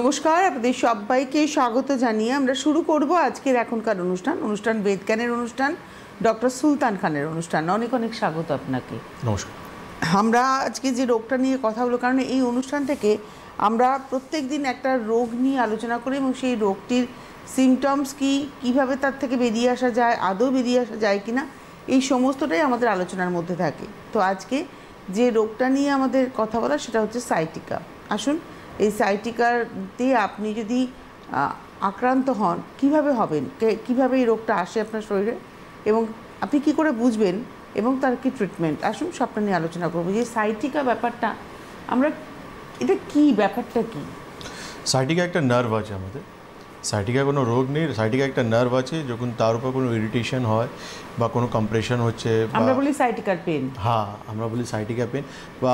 নমস্কার, আপনাদের সবাইকে স্বাগত জানিয়ে আমরা শুরু করব আজকের এখনকার অনুষ্ঠান বেদজ্ঞানের অনুষ্ঠান, ডক্টর সুলতান খানের অনুষ্ঠান। অনেক অনেক স্বাগত আপনাকে। নমস্কার। আমরা আজকে যে রোগটা নিয়ে কথা বলবো, কারণ এই অনুষ্ঠান থেকে আমরা প্রত্যেক দিন একটা রোগ নিয়ে আলোচনা করি এবং সেই রোগটির সিমটমস কী, কীভাবে তার থেকে বেরিয়ে আসা যায়, আদৌ বেরিয়ে আসা যায় কি না, এই সমস্তটাই আমাদের আলোচনার মধ্যে থাকে। তো আজকে যে রোগটা নিয়ে আমাদের কথা বলা সেটা হচ্ছে সাইটিকা। আসুন, এই সাইটিকাতে আপনি যদি আক্রান্ত হন কিভাবে হবেন, কিভাবে এই রোগটা আসে আপনার শরীরে এবং আপনি কি করে বুঝবেন এবং তার কি ট্রিটমেন্ট, আসুন সবটা নিয়ে আলোচনা করবো। যে সাইটিকা ব্যাপারটা আমরা এটা কি, ব্যাপারটা কি? সাইটিকা একটা নার্ভ আছে আমাদের। সাইটিকা কোনো রোগ নেই, সাইটিকা একটা নার্ভ আছে। যখন তার উপর কোনো ইরিটেশন হয় বা কোনো কম্প্রেশন হচ্ছে, আমরা বলি সাইটিকার পেন। হ্যাঁ, আমরা বলি সাইটিকা পেন, বা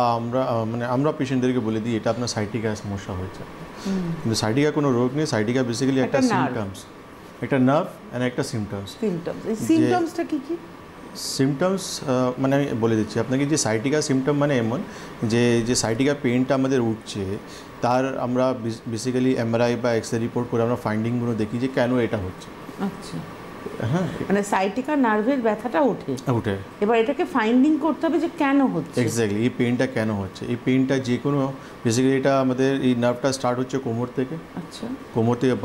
আমরা পেশেন্টদেরকে বলে দিই এটা আপনার সাইটিকার সমস্যা হয়েছে। কিন্তু সাইটিকা কোনো রোগ নেই। সাইটিকা বেসিক্যালি একটা সিমটমস, একটা নার্ভ অ্যান্ড একটা সিমটমসটা কি কি? সিমটমস মানে আমি বলে দিচ্ছি আপনাকে, যে সাইটিকা সিমটম মানে এমন যে সাইটিকা পেনটা আমাদের উঠছে, তার আমরা বেসিক্যালি এমআরআই বা এক্স রে রিপোর্ট করে আমরা ফাইন্ডিংগুলো দেখি যে কেন এটা হচ্ছে। আচ্ছা, হ্যাঁ, মানে সাইটিকা নার্ভের ব্যথাটা ওঠে, এবার এটাকে ফাইন্ডিং করতে হবে যে কেন হচ্ছে। এক্স্যাক্টলি, এই পেনটা কেন হচ্ছে। এই পেনটা যে কোনো বেসিক্যালি এটা আমাদের এই নার্ভটা স্টার্ট হচ্ছে কোমর থেকে। আচ্ছা, কোমর থেকে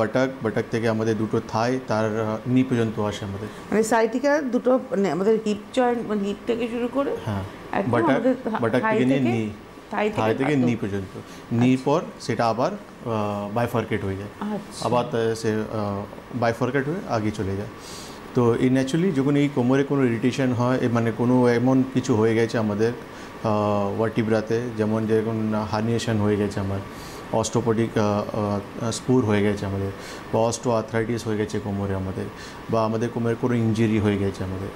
বাটাক থেকে আমাদের দুটো থাই, তার নি পর্যন্ত আসে আমাদের। মানে সাইটিকা দুটো, মানে আমাদের হিপ জয়েন্ট, মানে হিপ থেকে শুরু করে, হ্যাঁ, বাটাক থেকে নিয়ে নি, থাই থেকে নি পর্যন্ত। নির পর সেটা আবার বাইফার্কেট হয়ে যায়, আবার সে বাইফার্কেট হয়ে আগে চলে যায়। তো এই ন্যাচুরালি যখন এই কোমরে কোনো ইরিটেশন হয়, মানে কোনো এমন কিছু হয়ে গেছে আমাদের ভার্টিব্রাতে, যেমন হার্নিয়েশন হয়ে গেছে আমার, অস্টোপেডিক স্পুর হয়ে গেছে আমাদের, বা অস্টো আর্থ্রাইটিস হয়ে গেছে কোমরে আমাদের, বা আমাদের কোমরে কোনো ইঞ্জুরি হয়ে গেছে আমাদের,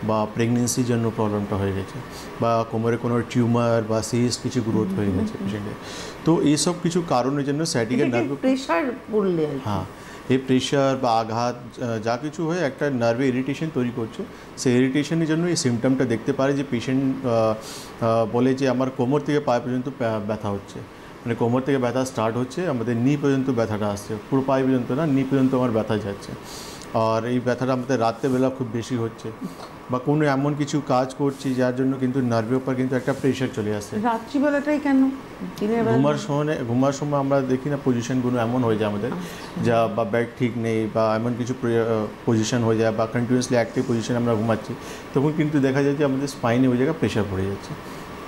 বা প্রেগনেন্সির জন্য প্রবলেমটা হয়ে গেছে, বা কোমরে কোনো টিউমার বা সিস্ট কিছু গ্রোথ হয়ে গেছে পেশেন্টের। তো এইসব কিছু কারণের জন্য সাইটিকা নার্ভ প্রেশার পড়লে, হ্যাঁ, এই প্রেশার বা আঘাত যা কিছু হয়ে একটা নার্ভে ইরিটেশন তৈরি করছে, সেই ইরিটেশনের জন্য এই সিমটমটা দেখতে পারে। যে পেশেন্ট বলে যে আমার কোমর থেকে পায়ে পর্যন্ত ব্যথা হচ্ছে, মানে কোমর থেকে ব্যথা স্টার্ট হচ্ছে, আমাদের নি পর্যন্ত ব্যথাটা আসছে, পুরো পায়ে পর্যন্ত না, নি পর্যন্ত আমার ব্যথা যাচ্ছে। আর এই ব্যথাটা আমাদের রাত্রেবেলা খুব বেশি হচ্ছে, বা কোনো এমন কিছু কাজ করছি যার জন্য কিন্তু নার্ভের উপর কিন্তু একটা প্রেশার চলে আসছে। রাত্রিবেলাটাই কেন? ঘুমার সময় আমরা দেখি না পজিশনগুলো এমন হয়ে যায় আমাদের, যা বা বেড ঠিক নেই বা এমন কিছু পজিশন হয়ে যায়, বা কন্টিনিউয়াসলি অ্যাক্টিভ পজিশনে আমরা ঘুমাচ্ছি, তখন কিন্তু দেখা যায় যে আমাদের স্পাইনে ওই জায়গায় প্রেশার পড়ে যাচ্ছে।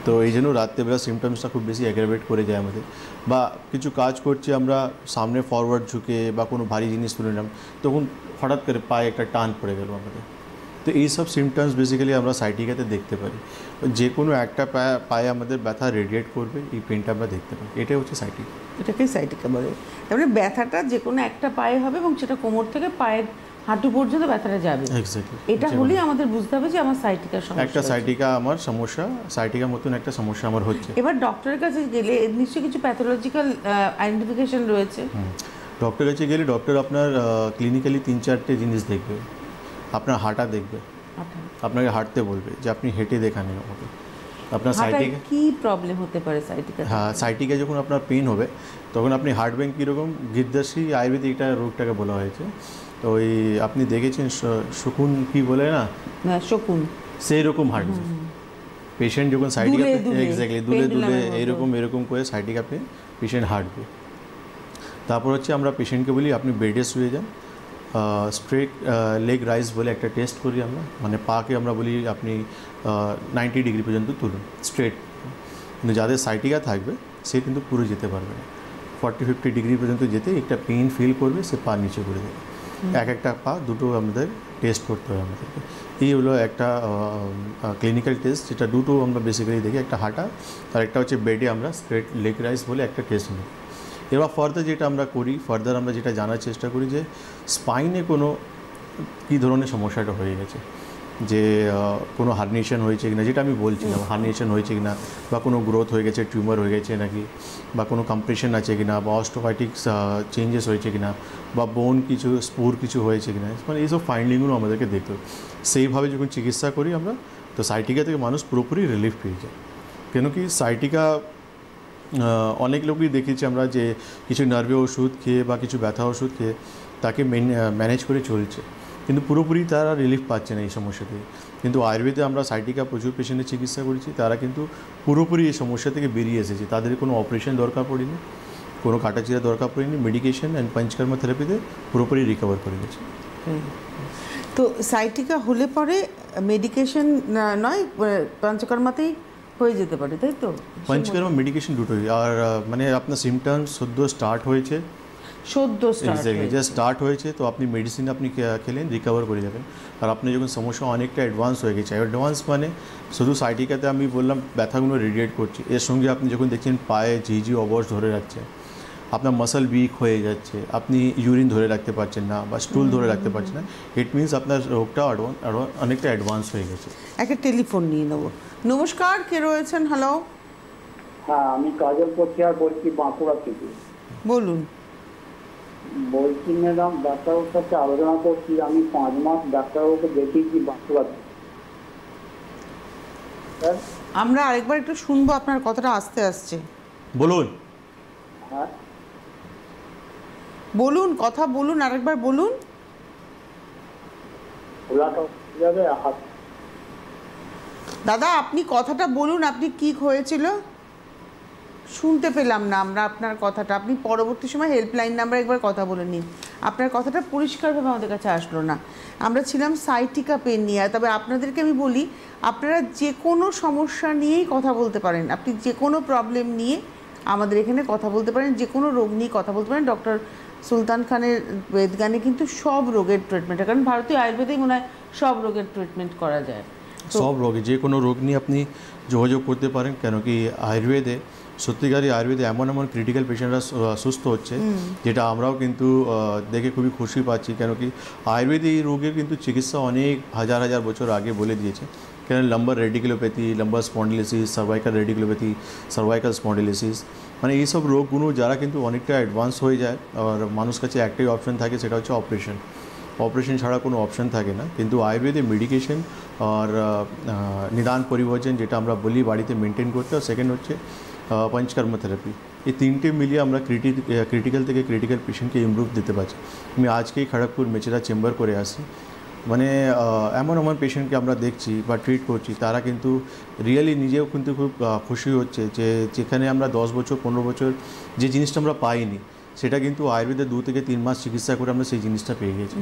তো এই জন্য রাত্রেবেলা সিমটমসটা খুব বেশি অ্যাগ্রাভেট করে যায় আমাদের। বা কিছু কাজ করছি আমরা সামনে ফরওয়ার্ড ঝুঁকে, বা কোনো ভারী জিনিস তুলে নিলাম, তখন হঠাৎ করে পায়ে একটা টান পড়ে গেল আমাদের। তো এইসব সিমটমস বেসিক্যালি আমরা সাইটিকাতে দেখতে পারি। যে কোনো একটা পায়ে আমাদের ব্যথা রেডিয়েট করবে, এই পেনটা আমরা দেখতে পাই। এটাই হচ্ছে সাইটিকা। এটাকেই সাইটিকা বলে। তার মানে ব্যথাটা যে কোনো একটা পায়ে হবে এবং সেটা কোমর থেকে পায়ের হাঁটু পর্যন্ত ব্যথাটা যাবে। এক্স্যাক্টলি, এটা হলেই আমাদের বুঝতে হবে যে আমার সাইটিকার সমস্যা, একটা সাইটিকা আমার সমস্যা, সাইটিকার মতন একটা সমস্যা আমার হচ্ছে। এবার ডক্টরের কাছে গেলে নিশ্চয়ই কিছু প্যাথোলজিক্যাল আইডেন্টিফিকেশন রয়েছে। ডক্টরের কাছে গেলে ডক্টর আপনার ক্লিনিক্যালি 3-4টে জিনিস দেখবে। আপনার হাঁটা দেখবে, আপনাকে হাঁটতে বলবে যে আপনি হেঁটে দেখান আমাকে আপনার সাইটিকা কি প্রবলেম হতে পারে সাইটিকা। হ্যাঁ, সাইটিকা যখন আপনার পেন হবে তখন আপনি হাঁটবেন কীরকম, গিরদাসী আয়ুর্বেদিক একটা রোগটাকে বলা হয়েছে। তো ওই আপনি দেখেছেন শকুন কি বলে না, শকুন, সেই রকম হাঁটবে পেশেন্ট যখন সাইটিকা, এক্স্যাক্টলি দুলে এরকম করে সাইটিকা পেন পেশেন্ট হাঁটবে। তারপর হচ্ছে আমরা পেশেন্টকে বলি আপনি বেডে শুয়ে যান, স্ট্রেট লেগ রাইজ বলে একটা টেস্ট করি আমরা, মানে পাকে আমরা বলি আপনি 90 ডিগ্রি পর্যন্ত তুলুন স্ট্রেট। কিন্তু যাদের সাইটিকা থাকবে সে কিন্তু পুরো যেতে পারবে না, 40-50 ডিগ্রি পর্যন্ত যেতে একটা পেইন ফিল করবে, সে পা নিচে করে দেবে। একটা পা দুটো আমাদের টেস্ট করতে হয় আমাদেরকে। এই হলো একটা ক্লিনিক্যাল টেস্ট, যেটা দুটো আমরা বেসিক্যালি দেখি, একটা হাঁটা আর একটা হচ্ছে বেডে আমরা স্ট্রেট লেগ রাইজ বলে একটা টেস্ট নিই। এবার ফার্দার যেটা আমরা করি, আমরা যেটা জানার চেষ্টা করি যে স্পাইনে কোনো কী ধরনের সমস্যাটা হয়ে গেছে, যে কোনো হার্নিয়েশন হয়েছে কিনা, যেটা আমি বলছিলাম হার্নিয়েশন হয়েছে কিনা, বা কোনো গ্রোথ হয়ে গেছে, টিউমার হয়ে গেছে নাকি, বা কোনো কম্প্রেশন আছে কিনা, বা অস্টোপাইটিক্স চেঞ্জেস হয়েছে কিনা, বা বোন কিছু স্পুর কিছু হয়েছে কিনা, মানে এইসব ফাইন্ডিংগুলো আমাদেরকে দেখতে হবে। সেইভাবে যখন চিকিৎসা করি আমরা, তো সাইটিকা থেকে মানুষ পুরোপুরি রিলিফ পেয়ে যায়। কেন কি সাইটিকা অনেক লোকই দেখেছি আমরা যে কিছু নার্ভে ওষুধ খেয়ে বা কিছু ব্যথা ওষুধ খেয়ে তাকে ম্যানেজ করে চলছে, কিন্তু পুরোপুরি তারা রিলিফ পাচ্ছে না এই সমস্যা থেকে। কিন্তু আয়ুর্বেদে আমরা সাইটিকা প্রচুর পেশেন্টের চিকিৎসা করেছি, তারা কিন্তু পুরোপুরি এই সমস্যা থেকে বেরিয়ে এসেছে। তাদের কোনো অপারেশন দরকার পড়েনি, কোনো কাটাচিরা দরকার পড়েনি, মেডিকেশন অ্যান্ড পঞ্চকর্মা থেরাপিতে পুরোপুরি রিকভার করে গেছে। তো সাইটিকা হলে পরে মেডিকেশন নয়, পঞ্চকর্মাতেই হয়ে যেতে পারে, তাই তো? পঞ্চকর্মা মেডিকেশন দুটোই। আর মানে আপনার সিমটমস সদ্য স্টার্ট হয়েছে, এক্স্যাক্টলি জাস্ট স্টার্ট হয়েছে, তো আপনি মেডিসিন আপনি খেলেন, রিকভার করে যাবেন। আর আপনি যখন সমস্যা অনেকটা অ্যাডভান্স হয়ে গেছে, অ্যাডভান্স মানে শুধু সাইটিকাতে আমি বললাম ব্যথাগুলো রেডিয়েট করছে, এর সঙ্গে আপনি যখন দেখছেন পায়ে ঝিঝি অবশ ধরে রাখছে, আপনার মাসল উইক হয়ে যাচ্ছে, আপনি ইউরিন ধরে রাখতে পারছেন না বা স্টুল ধরে রাখতে পারছেন না, ইট মিনস আপনার রোগটা অনেকটা অ্যাডভান্স হয়ে গেছে। একটা টেলিফোন নিয়ে নেবো। নমস্কার, কে রয়েছেন? হ্যালো। হ্যাঁ, আমি কাজল পথিয়ার বলছি, বাঁকুড়া থেকে। বলুন। বলছি ম্যাডাম, ডাক্তারবাবুর সাথে আলোচনা করছি। আমি 5 মাস ডাক্তারবাবুকে দেখিয়েছি বাঁকুড়াতে। আমরা আরেকবার একটু শুনবো, আপনার কথাটা আস্তে আসছে। বলুন। হ্যাঁ বলুন, কথা বলুন, আরেকবার বলুন। দাদা আপনি কথাটা বলুন, আপনি কি হয়েছিল? শুনতে পেলাম না আমরা আপনার কথাটা। আপনি পরবর্তী সময় হেল্পলাইন নাম্বার একবার কথা বলে নিন। আপনার কথাটা পরিষ্কারভাবে আমাদের কাছে আসলো না। আমরা ছিলাম সাইটিকা পেন নিয়ে। তবে আপনাদেরকে আমি বলি, আপনারা যে কোনো সমস্যা নিয়েই কথা বলতে পারেন। আপনি যে কোনো প্রবলেম নিয়ে আমাদের এখানে কথা বলতে পারেন, যে কোনো রোগ নিয়ে কথা বলতে পারেন। ডক্টর সুলতান খানের বেদগানে কিন্তু সব রোগের ট্রিটমেন্ট, কারণ ভারতীয় আয়ুর্বেদেই মনে হয় সব রোগের ট্রিটমেন্ট করা যায়। সব রোগে যে কোনো রোগ নিয়ে আপনি যোগাযোগ করতে পারেন, কেন কি আয়ুর্বেদে সত্যিকারই আয়ুর্বেদে এমন এমন ক্রিটিক্যাল পেশেন্টরা সুস্থ হচ্ছে, যেটা আমরাও কিন্তু দেখে খুবই খুশি পাচ্ছি। কেন কি আয়ুর্বেদে এই রোগের কিন্তু চিকিৎসা অনেক হাজার হাজার বছর আগে বলে দিয়েছে। কেন lumber radiculopathy, lumber spondylosis, cervical radiculopathy, cervical spondylosis, মানে এইসব রোগগুলো যারা কিন্তু অনেকটা অ্যাডভান্স হয়ে যায়, আর মানুষ কাছে একটাই অপশন থাকে, সেটা হচ্ছে অপারেশন। অপারেশন ছাড়া কোনো অপশন থাকে না। কিন্তু আয়ুর্বেদে মেডিকেশন আর নিদান পরিবর্জন, যেটা আমরা বলি বাড়িতে মেনটেন করতে, আর সেকেন্ড হচ্ছে পঞ্চকর্ম থেরাপি। এই তিনটে মিলিয়ে আমরা ক্রিটিক্যাল থেকে ক্রিটিক্যাল পেশেন্টকে ইমপ্রুভ দিতে পারছি। আমি আজকেই খড়গপুর মেচেদা চেম্বার করে আসি, মানে এমন এমন পেশেন্টকে আমরা দেখছি বা ট্রিট করছি, তারা কিন্তু রিয়েলি নিজেও কিন্তু খুব খুশি হচ্ছে যে যেখানে আমরা 10 বছর 15 বছর যে জিনিসটা আমরা পাইনি, সেটা কিন্তু আয়ুর্বেদে 2 থেকে 3 মাস চিকিৎসা করে আমরা সেই জিনিসটা পেয়ে গেছি।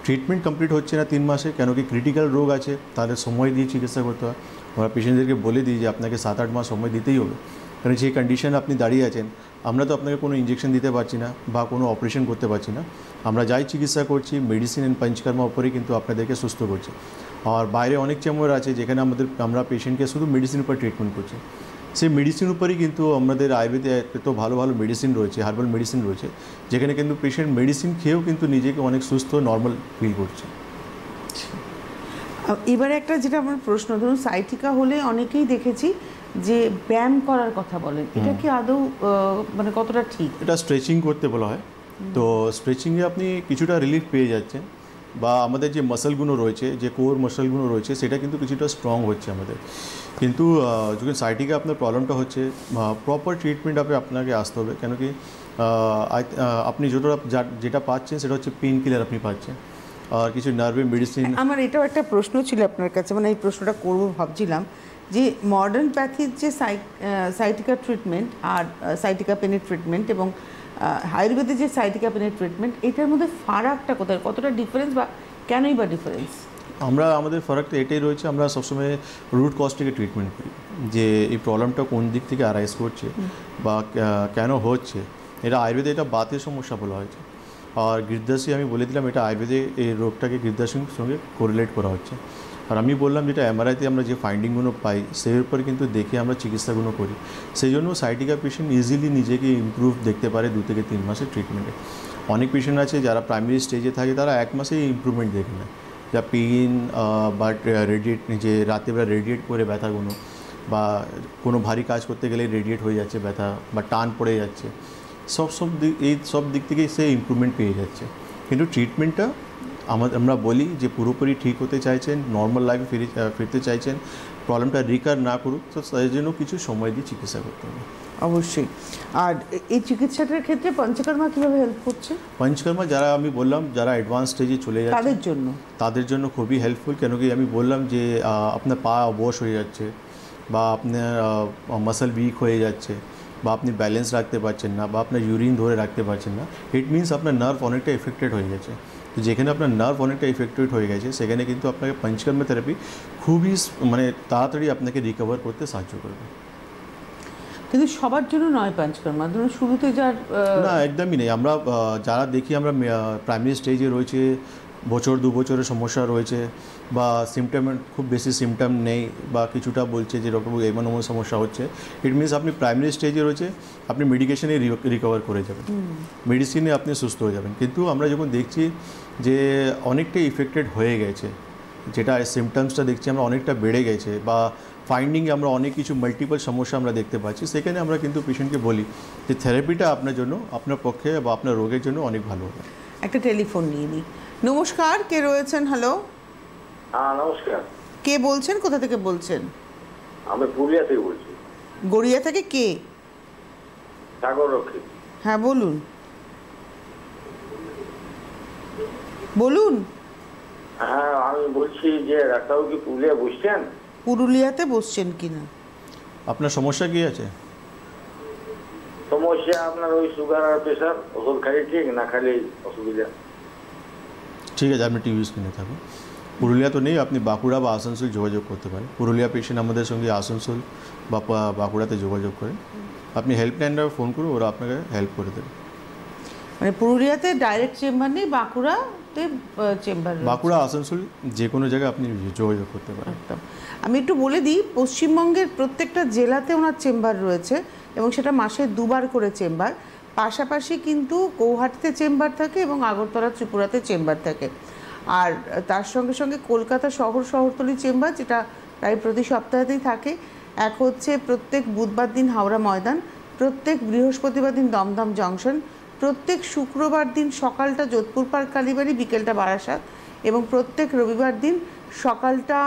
ট্রিটমেন্ট কমপ্লিট হচ্ছে না 3 মাসে, কেন কি ক্রিটিক্যাল রোগ আছে, তাদের সময় দিয়ে চিকিৎসা করতে হয়। আমরা পেশেন্টদেরকে বলে দিই যে আপনাকে 7-8 মাস সময় দিতেই হবে, কারণ যে কন্ডিশন আপনি দাঁড়িয়ে আছেন, আমরা তো আপনাকে কোনো ইঞ্জেকশন দিতে পারছি না বা কোনো অপারেশন করতে পারছি না। আমরা যাই চিকিৎসা করছি মেডিসিন অ্যান্ড পঞ্চকর্মা উপরেই কিন্তু আপনাদেরকে সুস্থ করছি। আর বাইরে অনেক চেম্বার আছে যেখানে আমরা পেশেন্টকে শুধু মেডিসিন উপর ট্রিটমেন্ট করছি। সেই মেডিসিন উপরই কিন্তু আমাদের আয়ুর্বেদে এত ভালো ভালো মেডিসিন রয়েছে, হার্বাল মেডিসিন রয়েছে, যেখানে কিন্তু পেশেন্ট মেডিসিন খেয়েও কিন্তু নিজেকে অনেক সুস্থ নর্মাল ফিল করছে। এবারে একটা যেটা আমার প্রশ্ন, ধরুন সাইটিকা হলে অনেকেই দেখেছি যে ব্যায়াম করার কথা বলেন, এটা কি আদৌ মানে কতটা ঠিক? এটা স্ট্রেচিং করতে বলা হয়। তো স্ট্রেচিংয়ে আপনি কিছুটা রিলিফ পেয়ে যাচ্ছেন, বা আমাদের যে মাসলগুলো রয়েছে, যে কোর মাসলগুলো রয়েছে, সেটা কিন্তু কিছুটা স্ট্রং হচ্ছে আমাদের। কিন্তু যখন সাইটিকা আপনার প্রবলেমটা হচ্ছে, প্রপার ট্রিটমেন্ট আপনাকে আসতে হবে। কেন কি আপনি যেটা পাচ্ছেন সেটা হচ্ছে পেন কিলার আপনি পাচ্ছেন, আর কিছু নার্ভে মেডিসিন। আমার এটাও একটা প্রশ্ন ছিল আপনার কাছে, মানে এই প্রশ্নটা করবো ভাবছিলাম যে মডার্ন প্যাথির যে সাইটিকা ট্রিটমেন্ট আর সাইটিকা পেনের ট্রিটমেন্ট এবং আয়ুর্বেদের যে সাইটিকা পেনের ট্রিটমেন্ট, এটার মধ্যে ফারাকটা কোথায়, কতটা ডিফারেন্স বা কেনই বা ডিফারেন্স? আমাদের ফারাকটা এটাই রয়েছে, আমরা সবসময় রুট কজ থেকে ট্রিটমেন্ট করি, যে এই প্রবলেমটা কোন দিক থেকে অ্যারাইজ করছে বা কেন হচ্ছে। এটা আয়ুর্বেদে এটা বাতের সমস্যা বলা হয়েছে, আর গির্দাসি আমি বলে দিলাম এটা আয়ুর্বেদে এই রোগটাকে গির্দাসির সঙ্গে কোরিলেট করা হচ্ছে। আর আমি বললাম যেটা এমআরআইতে আমরা যে ফাইন্ডিংগুলো পাই সেই উপর কিন্তু দেখে আমরা চিকিৎসাগুলো করি। সেই জন্য সাইটিকা পেশেন্ট ইজিলি নিজেকে ইমপ্রুভ দেখতে পারে 2 থেকে 3 মাসের ট্রিটমেন্টে। অনেক পেশেন্ট আছে যারা প্রাইমারি স্টেজে থাকে, তারা 1 মাসেই ইমপ্রুভমেন্ট দেখে নেয়, যা পেন বা রেডিয়েট, যে রাত্রেবেলা রেডিয়েট করে ব্যথাগুলো, বা কোনো ভারী কাজ করতে গেলে রেডিয়েট হয়ে যাচ্ছে ব্যথা, বা টান পড়ে যাচ্ছে, সব দিক থেকেই সে ইমপ্রুভমেন্ট পেয়ে যাচ্ছে। কিন্তু ট্রিটমেন্টটা আমরা বলি যে পুরোপুরি ঠিক হতে চাইছেন, নর্মাল লাইফে ফিরতে চাইছেন, প্রবলেমটা রিকার না করুক, তো তাদের জন্য কিছু সময় দিয়ে চিকিৎসা করতে হবে। অবশ্যই। আর এই চিকিৎসাটার ক্ষেত্রে পঞ্চকর্মা কিভাবে হেল্প করছে? পঞ্চকর্মা যারা আমি বললাম যারা অ্যাডভান্স স্টেজে চলে যাচ্ছে তাদের জন্য খুবই হেল্পফুল, কেন কি আমি বললাম যে আপনার পা অবশ হয়ে যাচ্ছে বা আপনার মাসল উইক হয়ে যাচ্ছে বা আপনি ব্যালেন্স রাখতে পারছেন না বা আপনার ইউরিন ধরে রাখতে পারছেন না, ইট মিনস আপনার নার্ভ অনেকটা এফেক্টেড হয়ে গেছে। তো যেখানে আপনার নার্ভ অনেকটা এফেক্টেড হয়ে গেছে সেখানে কিন্তু আপনাকে পঞ্চকর্মা থেরাপি খুবই মানে তাড়াতাড়ি আপনাকে রিকভার করতে সাহায্য করবে। কিন্তু সবার জন্য নয় পঞ্চকর্মা, ধরুন শুরুতে যার না, একদমই নেই। আমরা যারা দেখি আমরা প্রাইমারি স্টেজে রয়েছে, বছর 2 বছরের সমস্যা রয়েছে বা সিমটম খুব বেশি সিমটম নেই বা কিছুটা বলছে যে ডক্টর এমন এমন সমস্যা হচ্ছে, ইট মিনস আপনি প্রাইমারি স্টেজে রয়েছে, আপনি মেডিকেশনে রিকভার করে যাবেন, মেডিসিনে আপনি সুস্থ হয়ে যাবেন। কিন্তু আমরা যখন দেখছি যে অনেকটা ইফেক্টেড হয়ে গেছে, যেটা সিমটমসটা দেখছি আমরা অনেকটা বেড়ে গেছে বা ফাইন্ডিংয়ে আমরা অনেক কিছু মাল্টিপল সমস্যা আমরা দেখতে পাচ্ছি, সেখানে আমরা কিন্তু পেশেন্টকে বলি যে থেরাপিটা আপনার জন্য, আপনার পক্ষে বা আপনার রোগের জন্য অনেক ভালো হবে। একটা টেলিফোন নিয়ে নিই। নমস্কার, কে রয়েছেন? হ্যালো। হ্যাঁ নমস্কার। কে বলছেন, কোথা থেকে বলছেন? আমি পুরুলিয়া থেকে বলছি। গড়িয়া থেকে কে? সাগর রক্ষিত। হ্যাঁ বলুন বলুন। হ্যাঁ আমি বলছি যে ডাক্তারবাবু কি পুরুলিয়া বসছেন? পুরুলিয়াতে বসছেন কিনা? আপনার সমস্যা কী আছে? সমস্যা আপনার ওই সুগার আর প্রেশার, ওষুধ খালি ঠিক না খালি অসুবিধা? ঠিক আছে, আপনি টিভি স্ক্রিনে থাকুন। পুরুলিয়া তো নেই, আপনি বাঁকুড়া বা আসানসোল যোগাযোগ করতে পারেন। পুরুলিয়া পেশেন্ট আমাদের সঙ্গে আসানসোল বা বাঁকুড়াতে যোগাযোগ করেন, আপনি হেল্পলাইনটা ফোন করুন, ওরা আপনাকে হেল্প করে দেবে। মানে পুরুলিয়াতে ডাইরেক্ট চেম্বার নেই, বাঁকুড়াতে চেম্বার? বাঁকুড়া আসানসোল যে কোনো জায়গায় আপনি যোগাযোগ করতে পারেন। একদম। আমি একটু বলে দিই, পশ্চিমবঙ্গের প্রত্যেকটা জেলাতে ওনার চেম্বার রয়েছে এবং সেটা মাসে 2 বার করে চেম্বার। পাশাপাশি কিন্তু গৌহাটিতে চেম্বার থাকে এবং আগরতলা ত্রিপুরাতে চেম্বার থাকে। আর তার সঙ্গে সঙ্গে কলকাতা শহরতলি চেম্বার, যেটা প্রায় প্রতি সপ্তাহেতেই থাকে। এক হচ্ছে প্রত্যেক বুধবার দিন হাওড়া ময়দান, প্রত্যেক বৃহস্পতিবার দিন দমদম জংশন, প্রত্যেক শুক্রবার দিন সকালটা যোধপুর পার্ক কালীবাড়ি, বিকেলটা বারাসাত, এবং প্রত্যেক রবিবার দিন সকালটা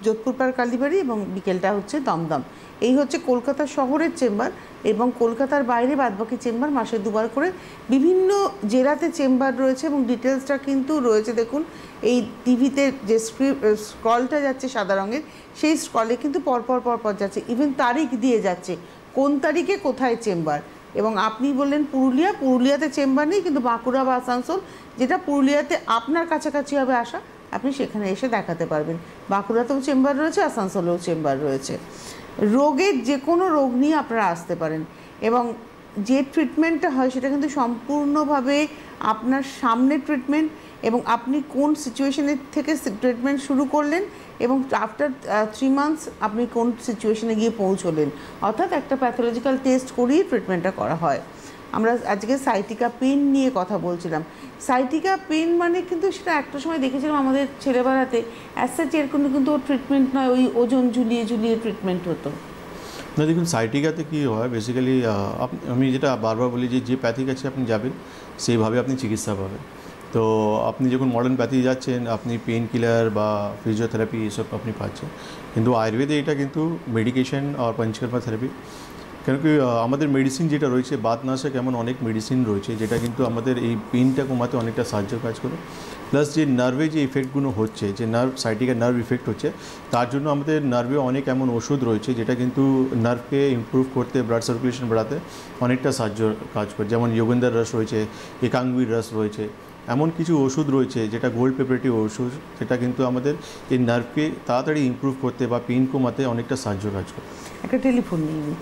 যোধপুর পার্ক কালীবাড়ি এবং বিকেলটা হচ্ছে দমদম। এই হচ্ছে কলকাতা শহরের চেম্বার। এবং কলকাতার বাইরে বাদবাকি চেম্বার মাসে 2 বার করে বিভিন্ন জেলাতে চেম্বার রয়েছে এবং ডিটেলসটা কিন্তু রয়েছে। দেখুন এই টিভিতে যে স্ক্রলটা যাচ্ছে সাদা রঙের, সেই স্ক্রলে কিন্তু পরপর যাচ্ছে, ইভেন তারিখ দিয়ে যাচ্ছে কোন তারিখে কোথায় চেম্বার। এবং আপনি বললেন পুরুলিয়াতে চেম্বার নেই, কিন্তু বাঁকুড়া বা আসানসোল, যেটা পুরুলিয়াতে আপনার কাছাকাছি হবে আসা, আপনি সেখানে এসে দেখাতে পারবেন। বাঁকুড়াতেও চেম্বার রয়েছে, আসানসোলেও চেম্বার রয়েছে। রোগের যে কোনো রোগ নিয়ে আপনারা আসতে পারেন এবং যে ট্রিটমেন্টটা হয় সেটা কিন্তু সম্পূর্ণভাবে আপনার সামনে ট্রিটমেন্ট, এবং আপনি কোন সিচুয়েশনের থেকে ট্রিটমেন্ট শুরু করলেন এবং আফটার 3 মান্থস আপনি কোন সিচুয়েশনে গিয়ে পৌঁছলেন, অর্থাৎ একটা প্যাথোলজিক্যাল টেস্ট করেই ট্রিটমেন্টটা করা হয়। আমরা আজকে সাইটিকা পেন নিয়ে কথা বলছিলাম। সাইটিকা পেন মানে কিন্তু সেটা একটা সময় দেখেছিলাম আমাদের ছেলেবেলাতে, অ্যাজ এর কিন্তু ট্রিটমেন্ট নয়, ওই ওজন ঝুলিয়ে ট্রিটমেন্ট হতো। না দেখুন, সাইটিকাতে কী হয় বেসিক্যালি, আমি যেটা বারবার বলি যে প্যাথি কাছে আপনি যাবেন সেইভাবে আপনি চিকিৎসা পাবেন। তো আপনি যখন মডার্ন প্যাথি যাচ্ছেন, আপনি পেন কিলার বা ফিজিওথেরাপি এসব আপনি পাচ্ছেন, কিন্তু আয়ুর্বেদে এটা কিন্তু মেডিকেশন আর পঞ্চকর্মা থেরাপি। কেন কি আমাদের মেডিসিন যেটা রয়েছে বাতনাশক, এমন অনেক মেডিসিন রয়েছে যেটা কিন্তু আমাদের এই পেনটা কমাতে অনেকটা সাহায্য কাজ করে। প্লাস যে নার্ভে যে ইফেক্টগুলো হচ্ছে, যে সাইটিকা নার্ভ ইফেক্ট হচ্ছে, তার জন্য আমাদের নার্ভে অনেক এমন ওষুধ রয়েছে যেটা কিন্তু নার্ভকে ইমপ্রুভ করতে, ব্লাড সার্কুলেশন বাড়াতে অনেকটা সাহায্য কাজ করে। যেমন যোগেন্দার রস রয়েছে, একাঙ্গির রস রয়েছে, এমন কিছু ওষুধ রয়েছে যেটা গোল্ড পেপারেটিভ ওষুধ, যেটা কিন্তু আমাদের এই নার্ভকে তাড়াতাড়ি ইমপ্রুভ করতে বা পেন কমাতে অনেকটা সাহায্য কাজ করে। একটা টেলিফোন নিয়ে।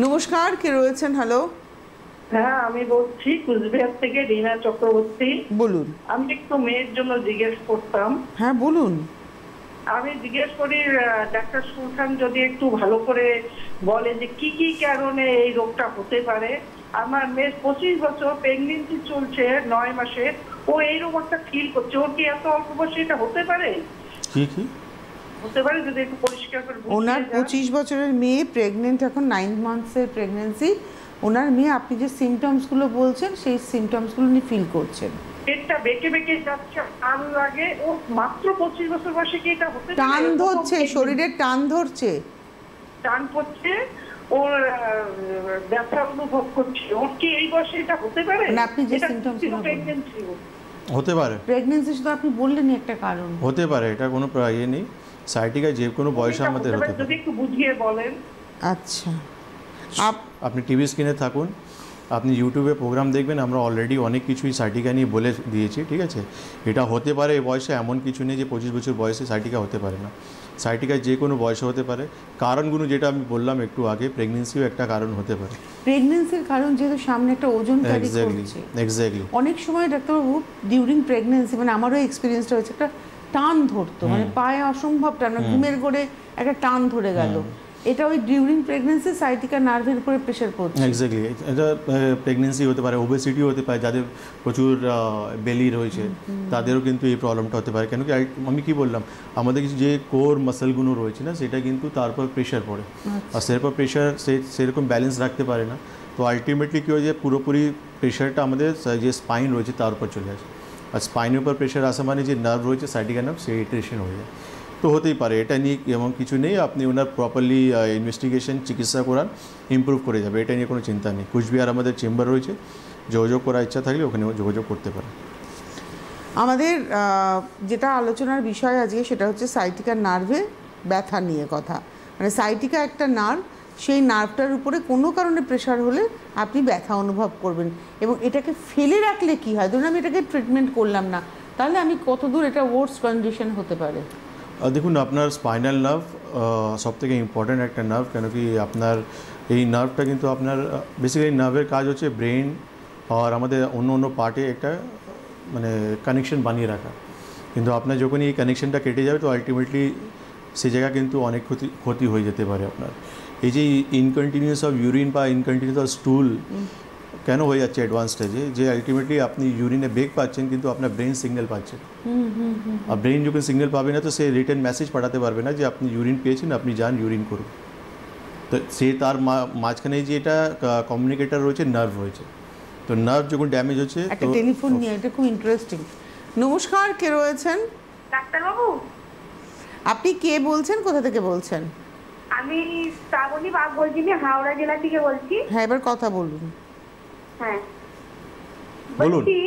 নমস্কার, কে রয়েছেন? হ্যালো। হ্যাঁ আমি বলছি কুচবিহার থেকে রীনা চক্রবর্তী। বলুন। আমি একটু মেয়ের জন্য জিজ্ঞেস করতাম। হ্যাঁ বলুন। আমি জিজ্ঞেস করি ডাক্তার সুলতান যদি একটু ভালো করে বলে যে কি কি কারণে এই রোগটা হতে পারে। আমার মেয়ের 25 বছর, প্রেগনেন্সি চলছে 9 মাসে, ও এই রোগটা ফিল করছে। ওর কি এত অল্প বয়সে এটা হতে পারে? কি হতে পারে যদি একটু পরিষ্কার করে। ওনার 25 বছরের মেয়ে প্রেগনেন্ট, এখন 9 মান্থসের প্রেগনেন্সি। ওনার মেয়ে, আপনি যে সিমটমসগুলো বলছেন সেই সিমটমসগুলো উনি ফিল করছেন। পেটটা বেঁকে যাচ্ছে, টান লাগে। ও মাত্র 25 বছর বয়সে কি এটা হতে পারে? টান ধরছে, শরীরে টান ধরছে, টান পড়ছে। ওর ব্যথা অনুভব করছে। ওর কি এই বয়সে এটা হতে পারে? মানে আপনি যে এটা symptoms ছিল গুলো বললেন। pregnancy। হতে পারে, প্রেগনেন্সি শুধু আপনি বললেনই একটা কারণ। হতে পারে, এটা কোনো ইয়ে নেই। সাইটিকা যে কোনো বয়সে এটা আমাদের হতে হতে পারে, পারে। যদি একটু বুঝিয়ে বলেন। আচ্ছা, আপনি টিভি স্ক্রিনে থাকুন, আপনি ইউটিউবে প্রোগ্রাম দেখবেন, আমরা অলরেডি অনেক কিছুই সাইটিকা নিয়ে বলে দিয়েছি, ঠিক আছে? এটা হতে পারে এই বয়সে, এমন কিছু নেই যে 25 বছর বয়সে সাইটিকা হতে পারে না। সাইটিকা যে কোনো বয়সে হতে পারে। কারণগুলো যেটা আমি বললাম একটু আগে, প্রেগনেন্সিও একটা কারণ হতে পারে। প্রেগনেন্সির কারণ যেহেতু সামনে একটা ওজন ক্যারি করছে, এক্স্যাক্টলি। অনেক সময় ডাক্তারবাবু ডিউরিং প্রেগনেন্সি, মানে আমারও এক্সপিরিয়েন্সটা হয়েছে, একটা টান ধরতো, মানে পায়ে অসম্ভব টান, মানে ঘুমের ঘরে একটা টান ধরে গেল। এটা ওই ডিউরিং প্রেগনেন্সি সাইটিকা নার্ভের উপরে প্রেশার পড়ছে। এক্স্যাক্টলি, এটা প্রেগনেন্সি হতে পারে, ওবেসিটি হতে পারে, যাদের প্রচুর বেলি রয়েছে তাদেরও কিন্তু এই প্রবলেমটা হতে পারে। কেন কি আমি কি বললাম, আমাদের কিছু যে কোর মাসেলগুলো রয়েছে না, সেটা কিন্তু তার উপর প্রেশার পড়ে, আর সেরপর প্রেশার সেরকম ব্যালেন্স রাখতে পারে না। তো আলটিমেটলি কী হয় যে পুরোপুরি প্রেশারটা আমাদের যে স্পাইন রয়েছে তার উপর চলে আসে, আর স্পাইনের উপর প্রেশার আসা মানে যে নার্ভ রয়েছে সাইটিকা নার্ভ, সেই ইরিটেশন হয়ে যায়। তো হতেই পারে, এটা নিয়ে এমন কিছু নেই, আপনি ওনার প্রপারলি ইনভেস্টিগেশন চিকিৎসা করান, ইমপ্রুভ করে যাবে, এটা নিয়ে কোনো চিন্তা নেই। কুচবিহার আমাদের চেম্বার রয়েছে, যোগাযোগ করার ইচ্ছা থাকলে ওখানে যোগাযোগ করতে পারে। আমাদের যেটা আলোচনার বিষয় আজকে সেটা হচ্ছে সাইটিকা নার্ভে ব্যথা নিয়ে কথা। মানে সাইটিকা একটা নার্ভ, সেই নার্ভটার উপরে কোনো কারণে প্রেশার হলে আপনি ব্যথা অনুভব করবেন, এবং এটাকে ফেলে রাখলে কি হয়, ধরুন আমি এটাকে ট্রিটমেন্ট করলাম না, তাহলে আমি কতদূর এটা ওয়ার্স কন্ডিশন হতে পারে? দেখুন, আপনার স্পাইনাল নার্ভ সবথেকে ইম্পর্ট্যান্ট একটা নার্ভ। কেন কি আপনার এই নার্ভটা কিন্তু আপনার বেসিক্যালি নার্ভের কাজ হচ্ছে ব্রেন আর আমাদের অন্য অন্য পার্টে একটা মানে কানেকশন বানিয়ে রাখা। কিন্তু আপনার যখন এই কানেকশনটা কেটে যাবে, তো আলটিমেটলি সে জায়গা কিন্তু অনেক ক্ষতি হয়ে যেতে পারে আপনার। এই যে ইনকন্টিনিউয়াস অফ ইউরিন বা ইনকন্টিনিউয়াস অফ স্টুল কেন হয়ে যাচ্ছে অ্যাডভান্স স্টেজে, যে আলটিমেটলি আপনি ইউরিনে বেগ পাচ্ছেন কিন্তু আপনার ব্রেন সিগন্যাল পাচ্ছেন, আর ব্রেন যখন সিগন্যাল পাবে না তো সে রিটার্ন মেসেজ পাঠাতে পারবে না যে আপনি ইউরিন পেয়েছেন, আপনি যান ইউরিন করুন। তো সে তার মাঝখানে যে এটা কমিউনিকেটার রয়েছে, নার্ভ রয়েছে, তো নার্ভ যখন ড্যামেজ হচ্ছে, একটা টেলিফোন নিয়ে, এটা খুব ইন্টারেস্টিং। নমস্কার, কে রয়েছেন? ডাক্তারবাবু, আপনি কে বলছেন, কোথা থেকে বলছেন? আমি শ্রাবণী বাগ বলছি, হাওড়া জেলা থেকে বলছি। হ্যাঁ, এবার কথা বলুন। হ্যাঁ, বলুন। বলছি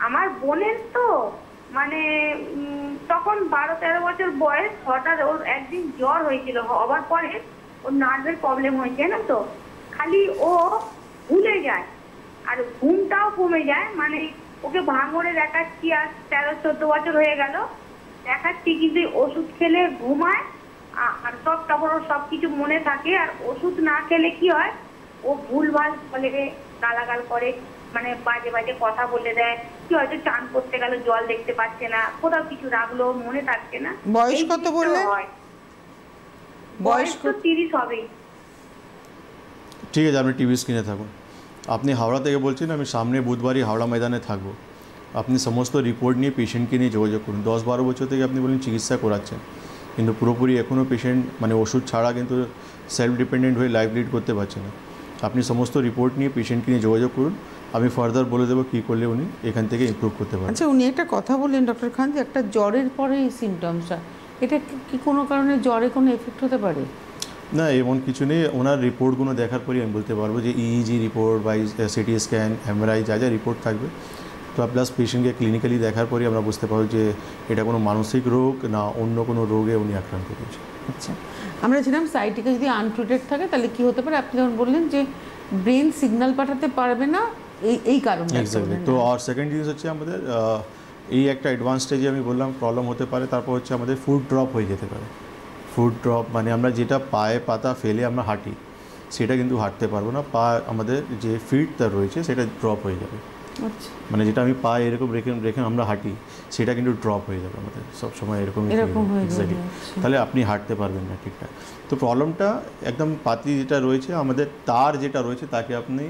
আমার বোনের তো মানে তখন 12-13 বছর বয়স, হঠাৎ ওর একদিন জ্বর হয়েছিল, হওয়ার পরে ওর নার্ভের প্রবলেম হয়েছে না, তো খালি ও ভুলে যায় আর ঘুমটাও কমে যায়। মানে ওকে ভাঙড়ে দেখাচ্ছি, আর 13-14 বছর হয়ে গেল দেখাচ্ছি, কিন্তু ওষুধ খেলে ঘুমায়, আর তারপর ওর সবকিছু মনে থাকে। আর ওষুধ না খেলে কি হয়, ও ভুলভাল বলে, গালাগাল করে, মানে বাজে বাজে কথা বলে দেয়, কি হয়তো চান করতে গেল জল দেখতে পাচ্ছে না, কোথাও কিছু রাখলো মনে থাকছে না। বয়স কত বললেন? বয়স তো 30 হবেই। ঠিক আছে, আপনি টিভি স্ক্রিনে থাকুন। আপনি হাওড়া থেকে বলছেন, আমি সামনে বুধবারই হাওড়া ময়দানে থাকবো। আপনি সমস্ত রিপোর্ট নিয়ে পেশেন্টকে নিয়ে যোগাযোগ করুন। 10-12 বছর থেকে আপনি বলেন চিকিৎসা করাচ্ছেন, কিন্তু পুরোপুরি এখনও পেশেন্ট মানে ওষুধ ছাড়া কিন্তু সেলফ ডিপেন্ডেন্ট হয়ে লাইফ লিড করতে পারছে না। আপনি সমস্ত রিপোর্ট নিয়ে পেশেন্টকে নিয়ে যোগাযোগ করুন, আমি ফার্দার বলে দেবো কী করলে উনি এখান থেকে ইমপ্রুভ করতে পারেন। আচ্ছা, উনি একটা কথা বললেন ডক্টর খান, যে একটা জ্বরের পরে এই সিমটমসটা, এটা কি কোনো কারণে জ্বরে কোনো এফেক্ট হতে পারে? না, এমন কিছু নেই। ওনার রিপোর্টগুলো দেখার পরই আমি বলতে পারবো যে ইইজি রিপোর্ট বা সিটি স্ক্যান, এমআরআই যা যা রিপোর্ট থাকবে, তো প্লাস পেশেন্টকে ক্লিনিক্যালি দেখার পরই আমরা বুঝতে পারবো যে এটা কোনো মানসিক রোগ না অন্য কোনো রোগে উনি আক্রান্ত হয়েছে। আচ্ছা, আমরা ছিলাম সাইটিকা যদি আনট্রিটেড থাকে তাহলে কি হতে পারে? আপনি যখন বললেন যে ব্রেন সিগন্যাল পাঠাতে পারবে না, এই কারণে। এক্স্যাক্টলি। তো আর সেকেন্ড জিনিস হচ্ছে আমাদের এই একটা অ্যাডভান্স স্টেজে আমি বললাম প্রবলেম হতে পারে। তারপর হচ্ছে আমাদের ফুড ড্রপ হয়ে যেতে পারে। ফুড ড্রপ মানে আমরা যেটা পায়ে পাতা ফেলে আমরা হাঁটি, সেটা কিন্তু হাঁটতে পারবো না। পা আমাদের যে ফিটটা রয়েছে সেটা ড্রপ হয়ে যাবে। আচ্ছা, মানে যেটা আমি পায়ে এরকম রেখে আমরা হাঁটি, সেটা কিন্তু ড্রপ হয়ে যাবে আমাদের সবসময় এরকম হয়ে যাবে। তাহলে আপনি হাঁটতে পারবেন না ঠিকঠাক। তো প্রবলেমটা একদম পাতি যেটা রয়েছে আমাদের তার যেটা রয়েছে, তাকে আপনি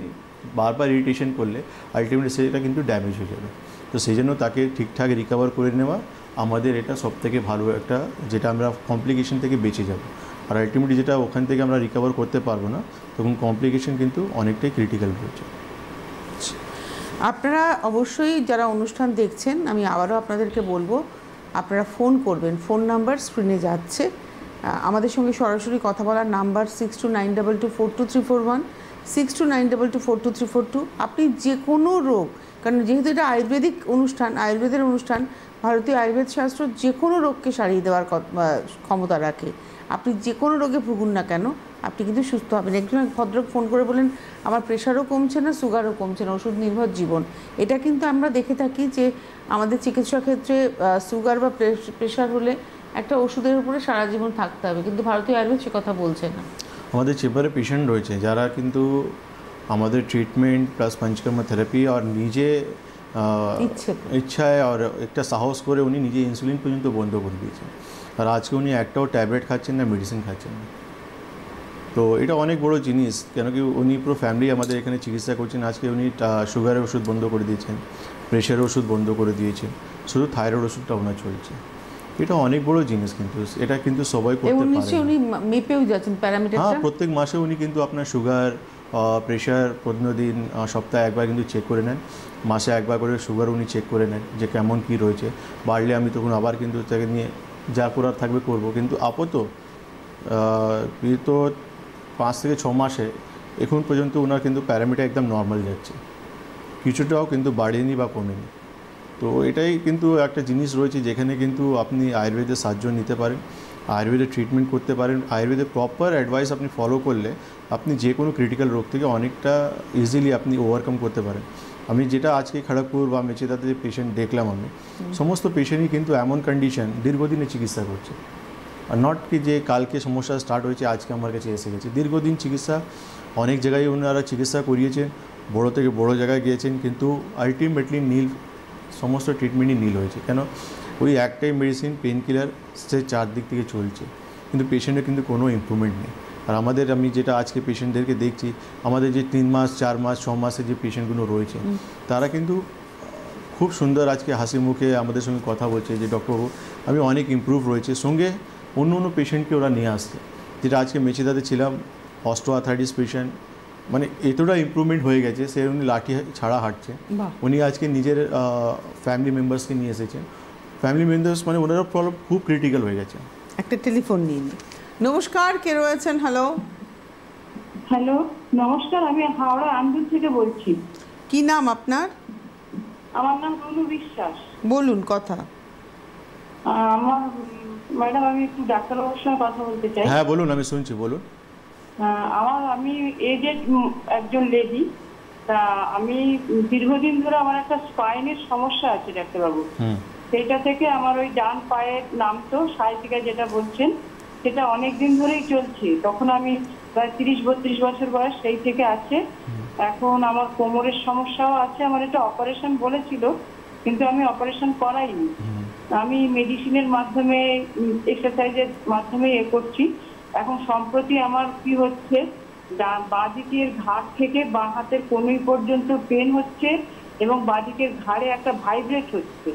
বারবার ইরিটেশন করলে আলটিমেটলি সেটা কিন্তু ড্যামেজ হয়ে যাবে। তো সেই জন্য তাকে ঠিকঠাক রিকভার করে নেওয়া আমাদের এটা সবথেকে ভালো একটা, যেটা আমরা কমপ্লিকেশন থেকে বেঁচে যাব। আর আলটিমেটলি যেটা ওখান থেকে আমরা রিকভার করতে পারবো না, তখন কমপ্লিকেশন কিন্তু অনেকটাই ক্রিটিক্যাল রয়েছে। আপনারা অবশ্যই যারা অনুষ্ঠান দেখছেন, আমি আবারও আপনাদেরকে বলবো, আপনারা ফোন করবেন, ফোন নাম্বার স্ক্রিনে যাচ্ছে, আমাদের সঙ্গে সরাসরি কথা বলার নাম্বার 6292242341, 6292242342। আপনি যে কোনো রোগ, কারণ যেহেতু এটা আয়ুর্বেদিক অনুষ্ঠান, আয়ুর্বেদের অনুষ্ঠান, ভারতীয় আয়ুর্বেদ শাস্ত্র যে কোনো রোগকে সারিয়ে দেওয়ার ক্ষমতা রাখে। আপনি যে কোনো রোগে ভুগুন না কেন, আপনি কিন্তু সুস্থ হবেন। একজন ভদ্রলোক ফোন করে বলেন আমার প্রেশারও কমছে না, সুগারও কমছে না, ওষুধ নির্ভর জীবন। এটা কিন্তু আমরা দেখে থাকি যে আমাদের চিকিৎসা ক্ষেত্রে সুগার বা প্রেশার হলে একটা ওষুধের উপরে সারা জীবন থাকতে হবে, কিন্তু ভারতীয় আয়ুর্বেদ সে কথা বলছে না। আমাদের চেম্বারে পেশেন্ট রয়েছে যারা কিন্তু আমাদের ট্রিটমেন্ট প্লাস পঞ্চকর্ম থেরাপি আর নিজে ইচ্ছায় আর একটা সাহস করে উনি নিজে ইনসুলিন পর্যন্ত বন্ধ করে দিয়েছেন, আর আজকে উনি একটাও ট্যাবলেট খাচ্ছেন না, মেডিসিন খাচ্ছেন না। তো এটা অনেক বড় জিনিস, কেন কি উনি পুরো ফ্যামিলি আমাদের এখানে চিকিৎসা করছেন। আজকে উনি সুগারের ওষুধ বন্ধ করে দিয়েছেন, প্রেশারের ওষুধ বন্ধ করে দিয়েছেন, শুধু থাইরয়েড ওষুধটা ওনার চলছে। এটা অনেক বড় জিনিস, কিন্তু এটা কিন্তু সবাই করতে পারে। উনি মেপেও যাচ্ছেন প্যারামিটারটা। হ্যাঁ, প্রত্যেক মাসে উনি কিন্তু আপনার সুগার প্রেশার প্রতিদিন সপ্তাহে একবার কিন্তু চেক করে নেন, মাসে একবার করে সুগার উনি চেক করে নেন যে কেমন কী রয়েছে। বাড়লে আমি তখন আবার কিন্তু তাকে নিয়ে যা করার থাকবে করব। কিন্তু আপাতত তো 5 থেকে 6 মাসে এখন পর্যন্ত ওনার কিন্তু প্যারামিটার একদম নর্মাল যাচ্ছে, কিছুটাও কিন্তু বাড়েনি বা কমেনি। তো এটাই কিন্তু একটা জিনিস রয়েছে যেখানে কিন্তু আপনি আয়ুর্বেদের সাহায্য নিতে পারেন, আয়ুর্বেদের ট্রিটমেন্ট করতে পারেন। আয়ুর্বেদের প্রপার অ্যাডভাইস আপনি ফলো করলে আপনি যে কোনো ক্রিটিক্যাল রোগ থেকে অনেকটা ইজিলি আপনি ওভারকাম করতে পারেন। আমি যেটা আজকে খড়গপুর বা মেচেদাতে যে পেশেন্ট দেখলাম, আমি সমস্ত পেশেন্টই কিন্তু এমন কন্ডিশন দীর্ঘদিনে চিকিৎসা করছে, আর নট কি যে কালকে সমস্যা স্টার্ট হয়েছে আজকে আমার কাছে এসে গেছে। দীর্ঘদিন চিকিৎসা অনেক জায়গায় ওনারা চিকিৎসা করিয়েছেন, বড়ো থেকে বড়ো জায়গায় গিয়েছেন, কিন্তু আলটিমেটলি নীল, সমস্ত ট্রিটমেন্টই নীল হয়েছে। কেন? ওই একটাই মেডিসিন পেন কিলার, সে 4 দিক থেকে চলছে, কিন্তু পেশেন্টের কিন্তু কোনো ইম্প্রুভমেন্ট নেই। আর আমাদের আমি যেটা আজকে পেশেন্টদেরকে দেখছি, আমাদের যে 3 মাস 4 মাস 6 মাসের যে পেশেন্টগুলো রয়েছে তারা কিন্তু খুব সুন্দর আজকে হাসি মুখে আমাদের সঙ্গে কথা বলছে যে ডক্টরবাবু আমি অনেক ইমপ্রুভ রয়েছে। সঙ্গে অন্য অন্য পেশেন্টকে ওরা নিয়ে আসছে, যেটা আজকে মেচেদাতে ছিলাম অস্টো আর্থাইটিস পেশেন্ট, মানে এতটা ইমপ্রুভমেন্ট হয়ে গেছে, সে উনি লাঠি ছাড়া হাঁটছে। উনি আজকে নিজের ফ্যামিলি মেম্বার্সকে নিয়ে এসেছেন। ফ্যামিলি মেম্বার্স মানে ওনারও প্রবলেম খুব ক্রিটিক্যাল হয়ে গেছে। একটা টেলিফোন নিয়ে নিই। নমস্কার, কে রয়েছেন? হ্যালো হ্যালো, নমস্কার, আমি হাওড়া আন্দুল থেকে বলছি। কি নাম আপনার? আমার নাম রুনু বিশ্বাস। বলুন কথা। আমার ম্যাডাম, আমি একটু ডাক্তারবাবুর সঙ্গে কথা বলতে চাই। হ্যাঁ বলুন, আমি শুনছি, বলুন। আমি এজেড একজন লেডি, তা আমি দীর্ঘদিন ধরে আমার একটা স্পাইনের সমস্যা আছে ডাক্তারবাবু। সেইটা থেকে আমার ওই ডান পায়ের নামতো সাইটিকা যেটা বলছেন, সেটা অনেক দিন ধরেই চলছে। তখন আমি প্রায় 30-32 বছর বয়স, সেই থেকে আছে। এখন আমার কোমরের সমস্যাও আছে। আমার এটা অপারেশন বলেছিল, কিন্তু আমি অপারেশন করাইনি। আমি মেডিসিনের মাধ্যমে, এক্সারসাইজের মাধ্যমে করছি। এখন সম্প্রতি আমার কি হচ্ছে, বাঁ দিকের ঘাড় থেকে বাঁ হাতের কনুই পর্যন্ত পেন হচ্ছে এবং বাঁ দিকের ঘাড়ে একটা ভাইব্রেট হচ্ছে।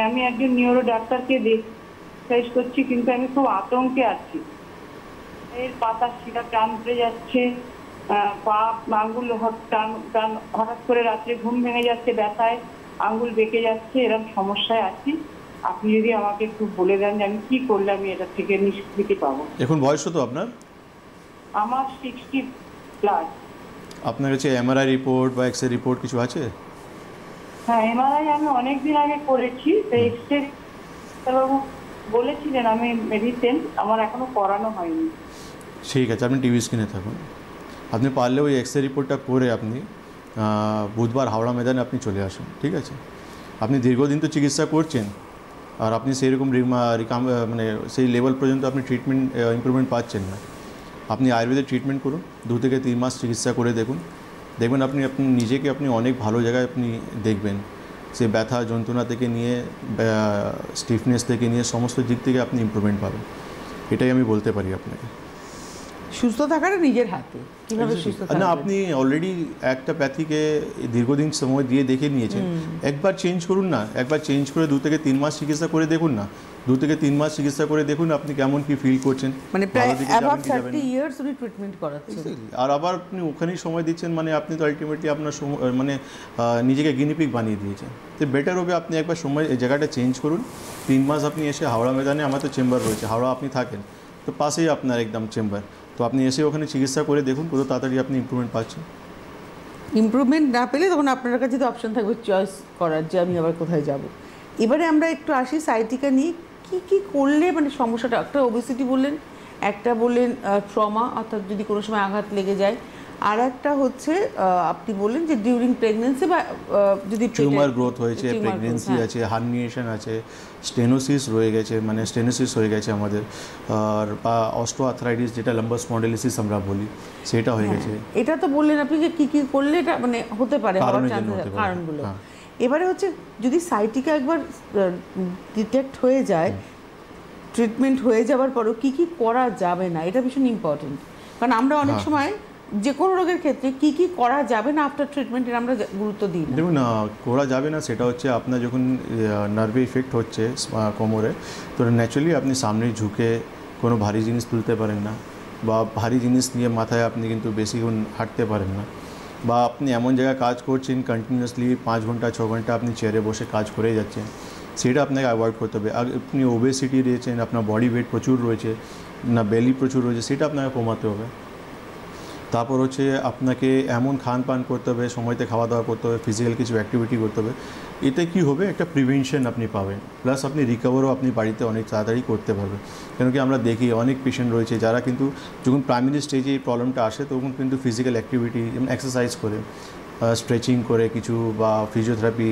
আমি একজন নিউরো ডাক্তারকে এক্সারসাইজ করছি, কিন্তু আমি খুব আতঙ্কে আছি। এর পাতা শিরা টান পড়ে যাচ্ছে, পা আঙ্গুল হঠাৎ করে রাত্রে ঘুম ভেঙে যাচ্ছে, ব্যথায় আঙ্গুল বেঁকে যাচ্ছে, এরকম সমস্যায় আছি। আপনি যদি আমাকে একটু বলে দেন যে আমি কি করলে আমি এটা থেকে নিষ্কৃতি পাবো। এখন বয়স তো আপনার? আমার 60+। আপনার কাছে এমআরআই রিপোর্ট বা এক্সরে রিপোর্ট কিছু আছে? হ্যাঁ, এমআরআই আমি অনেকদিন আগে করেছি। এক্সরে বাবু বলেছিলেন, আমি রিসেন্ট, আমার এখনো করানো হয়নি। ঠিক আছে, আপনি টিভি স্ক্রিনে থাকুন। আপনি পারলে ওই এক্সরে রিপোর্টটা করে আপনি বুধবার হাওড়া ময়দানে আপনি চলে আসুন, ঠিক আছে? আপনি দীর্ঘদিন তো চিকিৎসা করছেন, আর আপনি সেই রকম মানে সেই লেভেল পর্যন্ত আপনি ট্রিটমেন্ট ইমপ্রুভমেন্ট পাচ্ছেন না। আপনি আয়ুর্বেদের ট্রিটমেন্ট করুন, 2 থেকে 3 মাস চিকিৎসা করে দেখুন, দেখবেন আপনি নিজেকে আপনি অনেক ভালো জায়গায় আপনি দেখবেন। সে ব্যথা যন্ত্রণা থেকে নিয়ে স্টিফনেস থেকে নিয়ে সমস্ত দিক থেকে আপনি ইমপ্রুভমেন্ট পাবেন। এটাই আমি বলতে পারি আপনাকে। সুস্থ থাকাটা নিজের হাতে, কিভাবে সুস্থ থাকবেন? না, আপনি অলরেডি একটা প্যাথিকে দীর্ঘদিন সময় দিয়ে দেখে নিয়েছেন, একবার চেঞ্জ করুন না। একবার চেঞ্জ করে 2 থেকে 3 মাস চিকিৎসা করে দেখুন না। 2 থেকে 3 মাস চিকিৎসা করে দেখুন আপনি কেমন কি ফিল করছেন। মানে প্রায় অ্যাবাভ 30 ইয়ার্স উনি ট্রিটমেন্ট করাচ্ছেন, আর আবার আপনি ওখানেই সময় দিচ্ছেন, মানে আপনি তো আলটিমেটলি আপনার মানে নিজেকে গিনিপিক বানিয়ে দিয়েছেন। তো বেটার হবে আপনি একবার সময় এই জায়গাটা চেঞ্জ করুন। 3 মাস আপনি এসে হাওড়া ময়দানে, আমার তো চেম্বার রয়েছে, হাওড়া আপনি থাকেন, তো পাশেই আপনার একদম চেম্বার, তো আপনি এসে ওখানে চিকিৎসা করে দেখুন কত তাড়াতাড়ি আপনি ইমপ্রুভমেন্ট পাচ্ছেন। ইমপ্রুভমেন্ট না পেলে তখন আপনার কাছে তো অপশন থাকবে চয়েস করার যে আমি আবার কোথায় যাব। এবারে আমরা একটু আসি সাইটিকা নিয়ে, কি করলে মানে সমস্যাটা, একটা ওবেসিটি বললেন, একটা বললেন ট্রমা অর্থাৎ যদি কোনো সময় আঘাত লেগে যায়, আর একটা হচ্ছে আপনি বললেন যে ডিউরিং প্রেগনেন্সি বা যদি টিউমার গ্রোথ হয়েছে, প্রেগনেন্সি আছে, হার্নিয়েশন আছে, স্টেনোসিস রয়ে গেছে, মানে স্টেনোসিস হয়ে গেছে আমাদের, আর বা অস্টিওআর্থ্রাইটিস যেটা লাম্বার স্পন্ডিলোসিস আমরা বলি সেটা হয়ে গেছে। এটা তো বললেন আপনি যে কি করলে এটা মানে হতে পারে কারণগুলো। এবারে হচ্ছে যদি সাইটিকা একবার ডিটেক্ট হয়ে যায়, ট্রিটমেন্ট হয়ে যাওয়ার পরও কি করা যাবে না, এটা ভীষণ ইম্পর্টেন্ট। কারণ আমরা অনেক সময় যে কোনো রোগের ক্ষেত্রে কি করা যাবে না আফটার ট্রিটমেন্টের আমরা গুরুত্ব দিই না। দেখুন করা যাবে না সেটা হচ্ছে আপনার যখন নার্ভে ইফেক্ট হচ্ছে কোমরে, তো ন্যাচুরালি আপনি সামনে ঝুঁকে কোনো ভারী জিনিস তুলতে পারেন না, বা ভারী জিনিস নিয়ে মাথায় আপনি কিন্তু বেশিক্ষণ হাঁটতে পারেন না, বা আপনি এমন জায়গায় কাজ করছেন কন্টিনিউয়াসলি 5 ঘন্টা 6 ঘন্টা আপনি চেয়ারে বসে কাজ করে যাচ্ছেন, সেটা আপনাকে অ্যাভয়েড করতে হবে। আর আপনি ওবেসিটি রয়েছেন, আপনার বডি ওয়েট প্রচুর রয়েছে, না বেলি প্রচুর রয়েছে, সেটা আপনাকে কমাতে হবে। তারপর হচ্ছে আপনাকে এমন খান পান করতে হবে, সময়তে খাওয়া দাওয়া করতে হবে, ফিজিক্যাল কিছু অ্যাক্টিভিটি করতে হবে। এতে কি হবে, একটা প্রিভেনশন আপনি পাবেন, প্লাস আপনি রিকভারও আপনি বাড়িতে অনেক তাড়াতাড়ি করতে পারবেন। কেন কি আমরা দেখি অনেক পেশেন্ট রয়েছে যারা কিন্তু যখন প্রাইমারি স্টেজে এই প্রবলেমটা আসে তখন কিন্তু ফিজিক্যাল অ্যাক্টিভিটি যেমন এক্সারসাইজ করে, স্ট্রেচিং করে কিছু, বা ফিজিওথেরাপি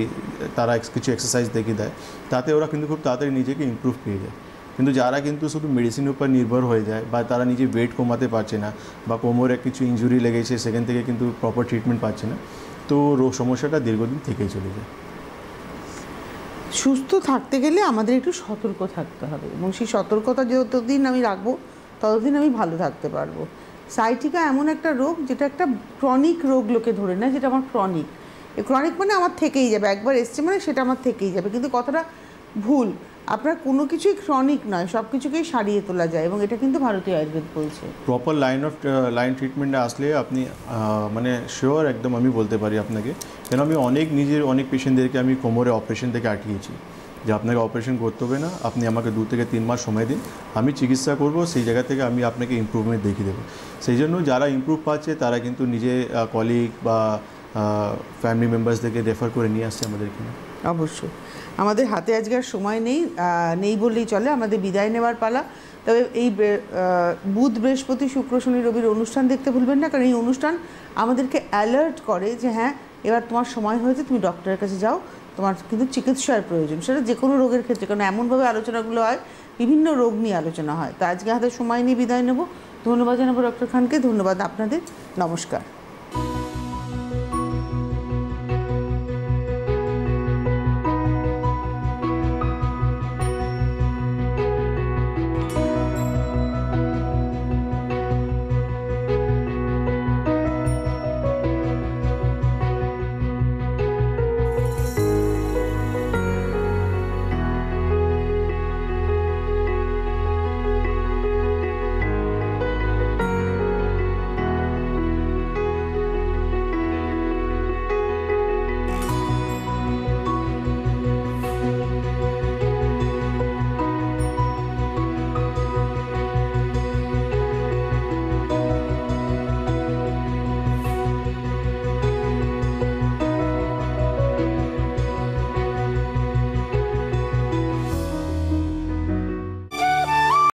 তারা কিছু এক্সারসাইজ দেখিয়ে দেয়, তাতে ওরা কিন্তু খুব তাড়াতাড়ি নিজেকে ইমপ্রুভ পেয়ে যায়। কিন্তু যারা কিন্তু শুধু মেডিসিনের উপর নির্ভর হয়ে যায়, বা তারা নিজে ওয়েট কমাতে পারছে না, বা কোমরে কিছু ইনজুরি লেগেছে সেখান থেকে কিন্তু প্রপার ট্রিটমেন্ট পাচ্ছে না, তো সমস্যাটা দীর্ঘদিন থেকেই চলে যায়। সুস্থ থাকতে গেলে আমাদের একটু সতর্ক থাকতে হবে, এবং সেই সতর্কতা যতদিন আমি রাখবো ততদিন আমি ভালো থাকতে পারবো। সাইটিকা এমন একটা রোগ যেটা একটা ক্রনিক রোগ লোকে ধরে নেয়, যেটা আমার ক্রনিক মানে আমার থেকেই যাবে, একবার এসছে মানে সেটা আমার থেকেই যাবে, কিন্তু কথাটা ভুল। আপনার কোনো কিছুই ক্রনিক নয়, সব কিছুকেই সারিয়ে তোলা যায়, এবং এটা কিন্তু ভারতীয় আয়ুর্বেদ বলছে। প্রপার লাইন ট্রিটমেন্টে আসলে আপনি মানে শিওর একদম আমি বলতে পারি আপনাকে, কেন আমি অনেক পেশেন্টদেরকে আমি কোমরে অপারেশন থেকে আটকিয়েছি, যে আপনাকে অপারেশন করতে হবে না, আপনি আমাকে 2 থেকে 3 মাস সময় দিন, আমি চিকিৎসা করব, সেই জায়গা থেকে আমি আপনাকে ইমপ্রুভমেন্ট দেখিয়ে দেবো। সেই জন্য যারা ইমপ্রুভ পাচ্ছে তারা কিন্তু নিজে কলিগ বা ফ্যামিলি মেম্বার্সদেরকে রেফার করে নিয়ে আসছে আমাদের এখানে। অবশ্যই আমাদের হাতে আজকে আর সময় নেই বললেই চলে, আমাদের বিদায় নেওয়ার পালা। তবে এই বুধ বৃহস্পতি শুক্র শনি রবির অনুষ্ঠান দেখতে ভুলবেন না, কারণ এই অনুষ্ঠান আমাদেরকে অ্যালার্ট করে যে হ্যাঁ এবার তোমার সময় হয়েছে, তুমি ডক্টরের কাছে যাও, তোমার কিন্তু চিকিৎসার প্রয়োজন, সেটা যে কোনো রোগের ক্ষেত্রে। কারণ এমনভাবে আলোচনাগুলো হয়, বিভিন্ন রোগ নিয়ে আলোচনা হয়। তো আজকে হাতে সময় নিয়ে বিদায় নেব। ধন্যবাদ জানাবো ডক্টর খানকে, ধন্যবাদ আপনাদের, নমস্কার।